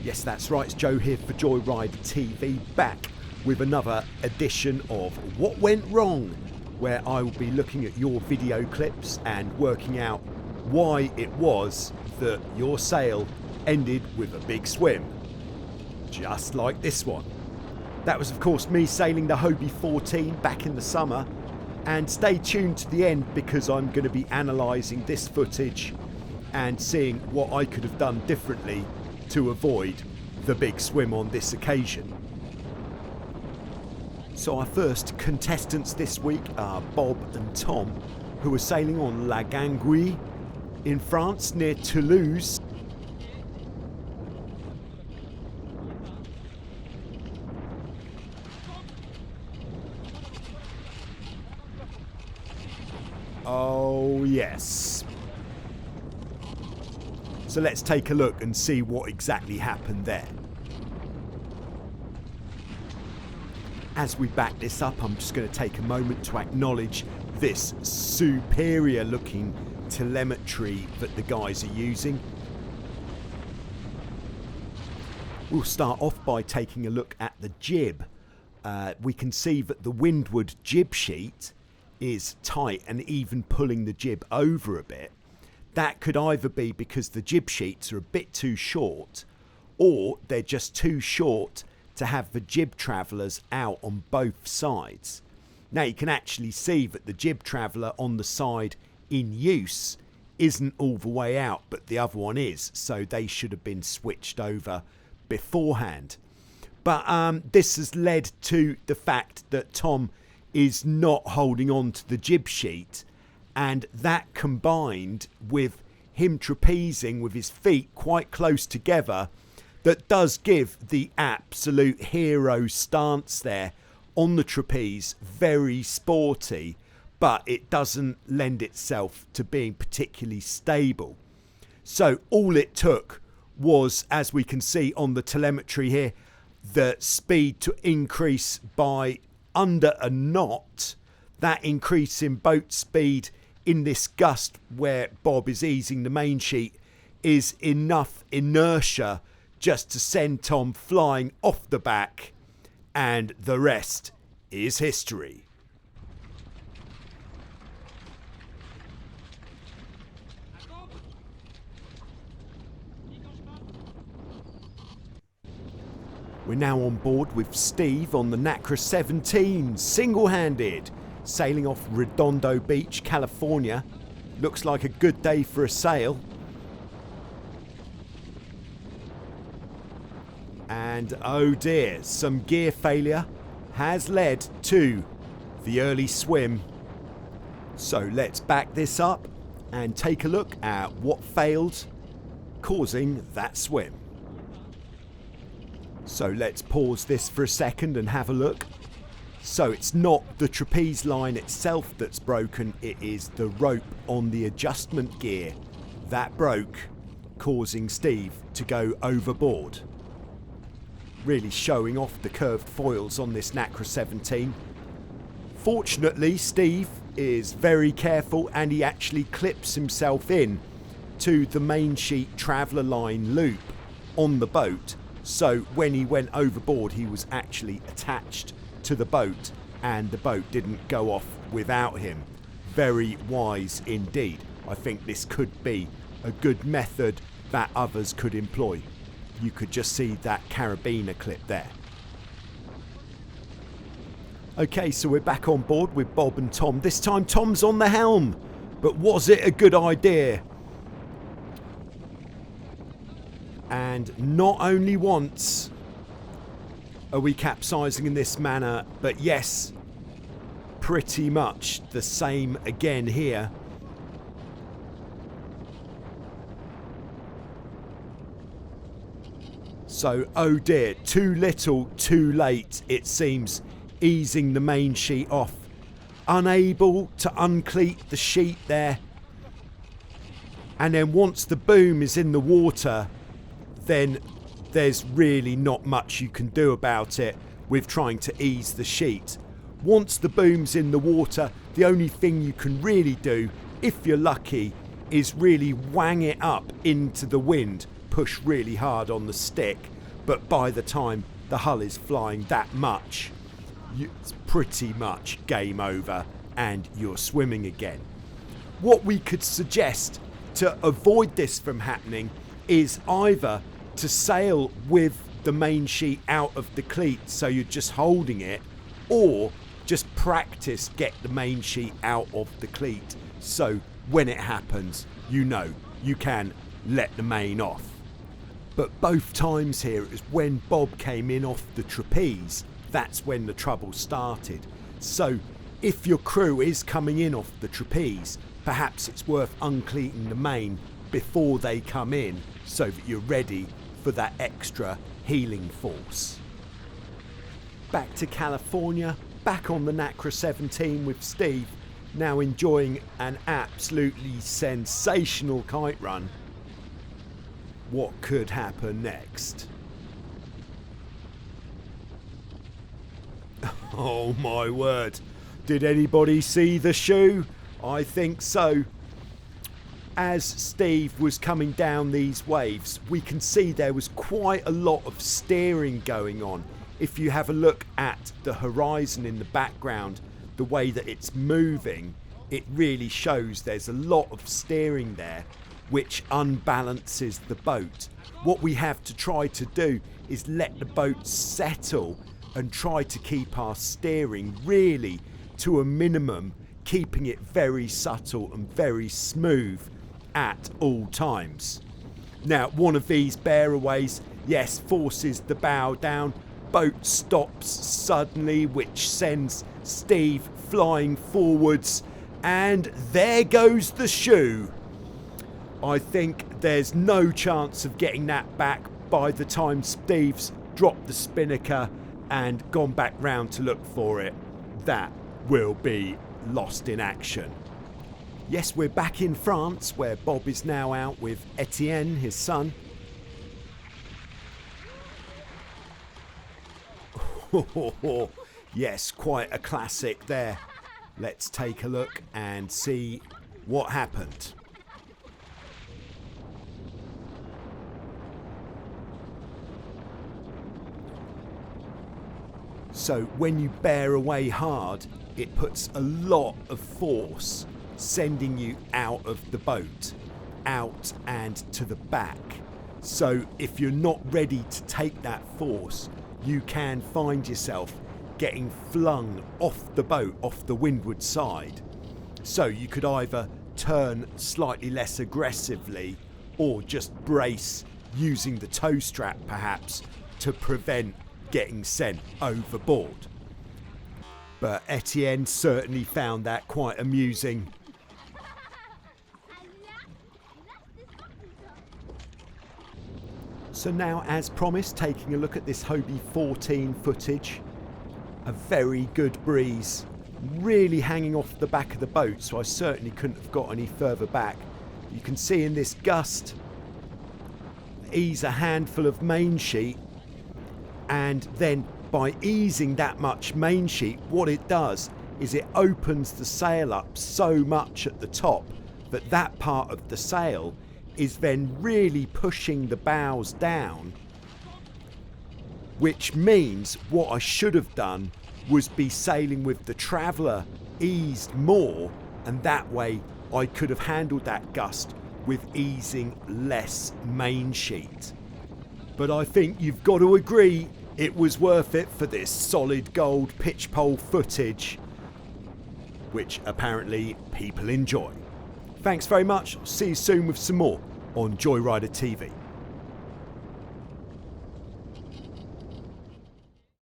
Yes, that's right, it's Joe here for Joyrider TV, back with another edition of What Went Wrong, where I will be looking at your video clips and working out why it was that your sail ended with a big swim. Just like this one. That was of course me sailing the Hobie 14 back in the summer, and stay tuned to the end because I'm going to be analysing this footage and seeing what I could have done differently to avoid the big swim on this occasion. So our first contestants this week are Bob and Tom, who are sailing on La Ganguille in France near Toulouse. Oh yes. So let's take a look and see what exactly happened there. As we back this up, I'm just going to take a moment to acknowledge this superior looking telemetry that the guys are using. We'll start off by taking a look at the jib. We can see that the windward jib sheet is tight and even pulling the jib over a bit. That could either be because the jib sheets are a bit too short, or they're just too short to have the jib travellers out on both sides. Now you can actually see that the jib traveller on the side in use isn't all the way out, but the other one is, so they should have been switched over beforehand. But this has led to the fact that Tom is not holding on to the jib sheet, and that combined with him trapezing with his feet quite close together, that does give the absolute hero stance there on the trapeze very sporty, but it doesn't lend itself to being particularly stable. So all it took was, as we can see on the telemetry here, the speed to increase by under a knot. That increase in boat speed in this gust where Bob is easing the main sheet is enough inertia just to send Tom flying off the back, and the rest is history. We're now on board with Steve on the Nacra 17, single-handed, sailing off Redondo Beach, California. Looks like a good day for a sail. And oh dear, some gear failure has led to the early swim. So let's back this up and take a look at what failed, causing that swim. So let's pause this for a second and have a look. So it's not the trapeze line itself that's broken, it is the rope on the adjustment gear that broke, causing Steve to go overboard. Really showing off the curved foils on this Nacra 17. Fortunately, Steve is very careful and he actually clips himself in to the main sheet traveller line loop on the boat. So when he went overboard, he was actually attached to the boat and the boat didn't go off without him. Very wise indeed. I think this could be a good method that others could employ. You could just see that carabiner clip there. Okay, so we're back on board with Bob and Tom. This time Tom's on the helm, but was it a good idea? And not only once are we capsizing in this manner, but yes, pretty much the same again here. So, oh dear, too little, too late, it seems, easing the main sheet off. Unable to uncleat the sheet there. And then once the boom is in the water, then there's really not much you can do about it with trying to ease the sheet. Once the boom's in the water, the only thing you can really do, if you're lucky, is really wang it up into the wind, push really hard on the stick, but by the time the hull is flying that much, it's pretty much game over and you're swimming again. What we could suggest to avoid this from happening is either to sail with the main sheet out of the cleat so you're just holding it, or just practice get the main sheet out of the cleat so when it happens you know you can let the main off. But both times here it was when Bob came in off the trapeze, that's when the trouble started. So if your crew is coming in off the trapeze, perhaps it's worth uncleating the main before they come in so that you're ready for that extra healing force. Back to California, back on the Nacra 17 with Steve, now enjoying an absolutely sensational kite run. What could happen next? Oh my word, did anybody see the shoe? I think so. As Steve was coming down these waves, we can see there was quite a lot of steering going on. If you have a look at the horizon in the background, the way that it's moving, it really shows there's a lot of steering there, which unbalances the boat. What we have to try to do is let the boat settle and try to keep our steering really to a minimum, keeping it very subtle and very smooth at all times. Now, one of these bearaways, yes, forces the bow down, boat stops suddenly, which sends Steve flying forwards, and there goes the shoe. I think there's no chance of getting that back by the time Steve's dropped the Spinnaker and gone back round to look for it. That will be lost in action. Yes, we're back in France, where Bob is now out with Etienne, his son. Yes, quite a classic there. Let's take a look and see what happened. So when you bear away hard, it puts a lot of force sending you out of the boat, out and to the back. So if you're not ready to take that force, you can find yourself getting flung off the boat, off the windward side. So you could either turn slightly less aggressively or just brace using the tow strap perhaps to prevent getting sent overboard. But Etienne certainly found that quite amusing. So now, as promised, taking a look at this Hobie 14 footage. A very good breeze, really hanging off the back of the boat, so I certainly couldn't have got any further back. You can see in this gust, ease a handful of main sheet, and then by easing that much main sheet, what it does is it opens the sail up so much at the top that that part of the sail is then really pushing the bows down, which means what I should have done was be sailing with the Traveller eased more, and that way I could have handled that gust with easing less main sheet. But I think you've got to agree it was worth it for this solid gold pitch pole footage, which apparently people enjoy. Thanks very much. See you soon with some more on Joyrider TV.